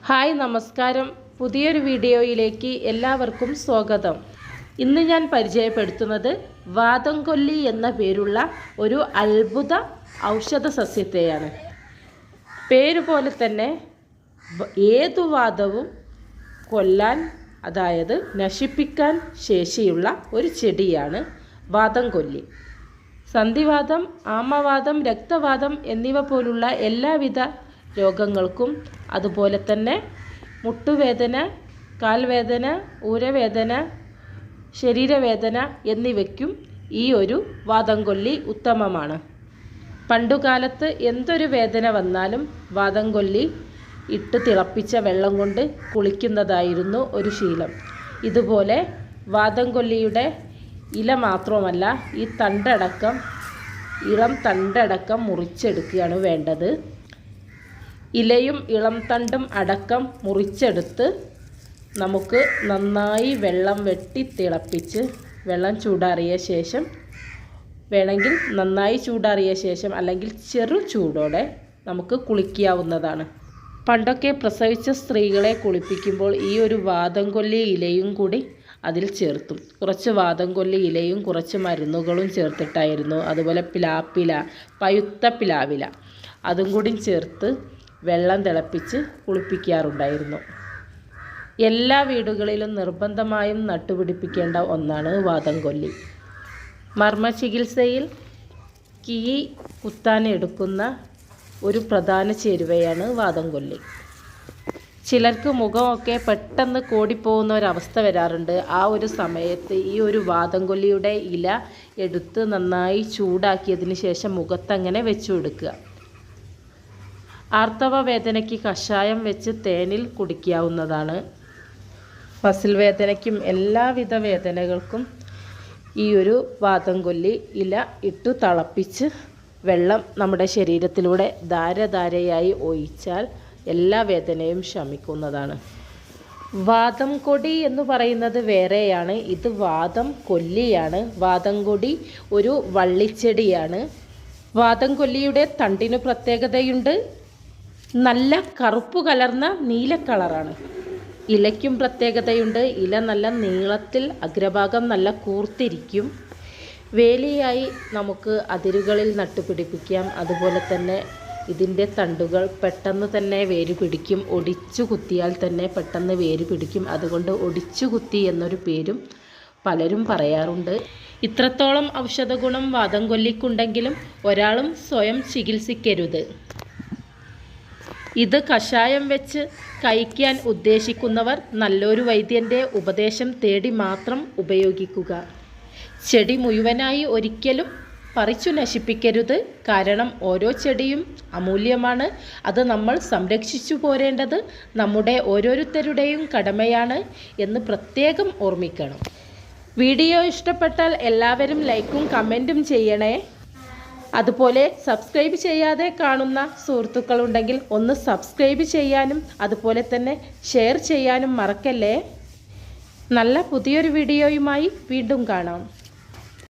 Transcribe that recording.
Hi നമസ്കാരം. പുതിയൊരു വീഡിയോയിലേക്ക് എല്ലാവർക്കും സ്വാഗതം. ഇന്ന് ഞാൻ പരിചയപ്പെടുത്തുന്നത് വാതംകൊല്ലി എന്ന പേരുള്ള ഒരു അത്ഭുത ഔഷധ സസ്യത്തെയാണ്. പേരുപോലെ തന്നെ ഏതു വാതവും കൊല്ലാൻ, അതായത് നശിപ്പിക്കാൻ ശേഷിയുള്ള ഒരു ചെടിയാണ് വാതംകൊല്ലി. സന്ധിവാതം, ആമവാതം, രക്തവാതം എന്നിവ പോലുള്ള എല്ലാവിധ രോഗങ്ങൾക്കും, അതുപോലെ തന്നെ മുട്ടുവേദന, കാൽവേദന, ഊരവേദന, ശരീരവേദന എന്നിവയ്ക്കും ഈ ഒരു വാതംകൊല്ലി ഉത്തമമാണ്. പണ്ടുകാലത്ത് എന്തൊരു വേദന വന്നാലും വാതംകൊല്ലി ഇട്ട് തിളപ്പിച്ച വെള്ളം കൊണ്ട് കുളിക്കുന്നതായിരുന്നു ഒരു ശീലം. ഇതുപോലെ വാതംകൊല്ലിയുടെ ഇല മാത്രമല്ല, ഈ തണ്ടടക്കം, ഇളം തണ്ടടക്കം മുറിച്ചെടുക്കുകയാണ് വേണ്ടത്. ഇലയും ഇളം തണ്ടും അടക്കം മുറിച്ചെടുത്ത് നമുക്ക് നന്നായി വെള്ളം വെട്ടി തിളപ്പിച്ച്, വെള്ളം ചൂടാറിയ ശേഷം, വേണമെങ്കിൽ നന്നായി ചൂടാറിയ ശേഷം അല്ലെങ്കിൽ ചെറു ചൂടോടെ നമുക്ക് കുളിക്കാവുന്നതാണ്. പണ്ടൊക്കെ പ്രസവിച്ച സ്ത്രീകളെ കുളിപ്പിക്കുമ്പോൾ ഈ ഒരു വാതംകൊല്ലി ഇലയും കൂടി അതിൽ ചേർത്തും, കുറച്ച് വാതംകൊല്ലി ഇലയും കുറച്ച് മരുന്നുകളും ചേർത്തിട്ടായിരുന്നു. അതുപോലെ പിലാപ്പില, പഴുത്ത പിലാവില, അതും കൂടി ചേർത്ത് വെള്ളം തിളപ്പിച്ച് കുളിപ്പിക്കാറുണ്ടായിരുന്നു. എല്ലാ വീടുകളിലും നിർബന്ധമായും നട്ടുപിടിപ്പിക്കേണ്ട ഒന്നാണ് വാതംകൊല്ലി. മർമ്മ ചികിത്സയിൽ കിഴി കുത്താൻ എടുക്കുന്ന ഒരു പ്രധാന ചേരുവയാണ് വാതംകൊല്ലി. ചിലർക്ക് മുഖമൊക്കെ പെട്ടെന്ന് കോടിപ്പോകുന്ന ഒരവസ്ഥ വരാറുണ്ട്. ആ ഒരു സമയത്ത് ഈ ഒരു വാതംകൊല്ലിയുടെ ഇല എടുത്ത് നന്നായി ചൂടാക്കിയതിന് ശേഷം മുഖത്തങ്ങനെ വെച്ചു കൊടുക്കുക. ആർത്തവ വേദനയ്ക്ക് കഷായം വെച്ച് തേനിൽ കുടിക്കാവുന്നതാണ്. മസിൽ വേദനയ്ക്കും എല്ലാവിധ വേദനകൾക്കും ഈ ഒരു വാതംകൊല്ലി ഇല ഇട്ടു തിളപ്പിച്ച് വെള്ളം നമ്മുടെ ശരീരത്തിലൂടെ ധാരധാരയായി ഒഴിച്ചാൽ എല്ലാ വേദനയും ശമിക്കുന്നതാണ്. വാതംകൊടി എന്ന് പറയുന്നത് വേറെയാണ്, ഇത് വാതം കൊല്ലിയാണ്. വാതംകൊടി ഒരു വള്ളിച്ചെടിയാണ്. വാതംകൊല്ലിയുടെ തണ്ടിന് പ്രത്യേകതയുണ്ട്. നല്ല കറുപ്പ് കലർന്ന നീല കളറാണ്. ഇലയ്ക്കും പ്രത്യേകതയുണ്ട്. ഇല നല്ല നീളത്തിൽ, അഗ്രഭാഗം നല്ല കൂർത്തിരിക്കും. വേലിയായി നമുക്ക് അതിരുകളിൽ നട്ടുപിടിപ്പിക്കാം. അതുപോലെ തന്നെ ഇതിൻ്റെ തണ്ടുകൾ പെട്ടെന്ന് തന്നെ വേര് പിടിക്കും. ഒടിച്ചു കുത്തിയാൽ തന്നെ പെട്ടെന്ന് വേര് പിടിക്കും. അതുകൊണ്ട് ഒടിച്ചു കുത്തി എന്നൊരു പേരും പലരും പറയാറുണ്ട്. ഇത്രത്തോളം ഔഷധ ഗുണം വാതംകൊല്ലിക്കുണ്ടെങ്കിലും ഒരാളും സ്വയം ചികിത്സിക്കരുത്. ഇത് കഷായം വെച്ച് കഴിക്കാൻ ഉദ്ദേശിക്കുന്നവർ നല്ലൊരു വൈദ്യൻ്റെ ഉപദേശം തേടി മാത്രം ഉപയോഗിക്കുക. ചെടി മുഴുവനായി ഒരിക്കലും പറിച്ചു നശിപ്പിക്കരുത്. കാരണം ഓരോ ചെടിയും അമൂല്യമാണ്. അത് നമ്മൾ സംരക്ഷിച്ചു പോരേണ്ടത് നമ്മുടെ ഓരോരുത്തരുടെയും കടമയാണ് എന്ന് പ്രത്യേകം ഓർമ്മിക്കണം. വീഡിയോ ഇഷ്ടപ്പെട്ടാൽ എല്ലാവരും ലൈക്കും കമൻറ്റും ചെയ്യണേ. അതുപോലെ സബ്സ്ക്രൈബ് ചെയ്യാതെ കാണുന്ന സുഹൃത്തുക്കളുണ്ടെങ്കിൽ ഒന്ന് സബ്സ്ക്രൈബ് ചെയ്യാനും അതുപോലെ തന്നെ ഷെയർ ചെയ്യാനും മറക്കല്ലേ. നല്ല പുതിയൊരു വീഡിയോയുമായി വീണ്ടും കാണാം.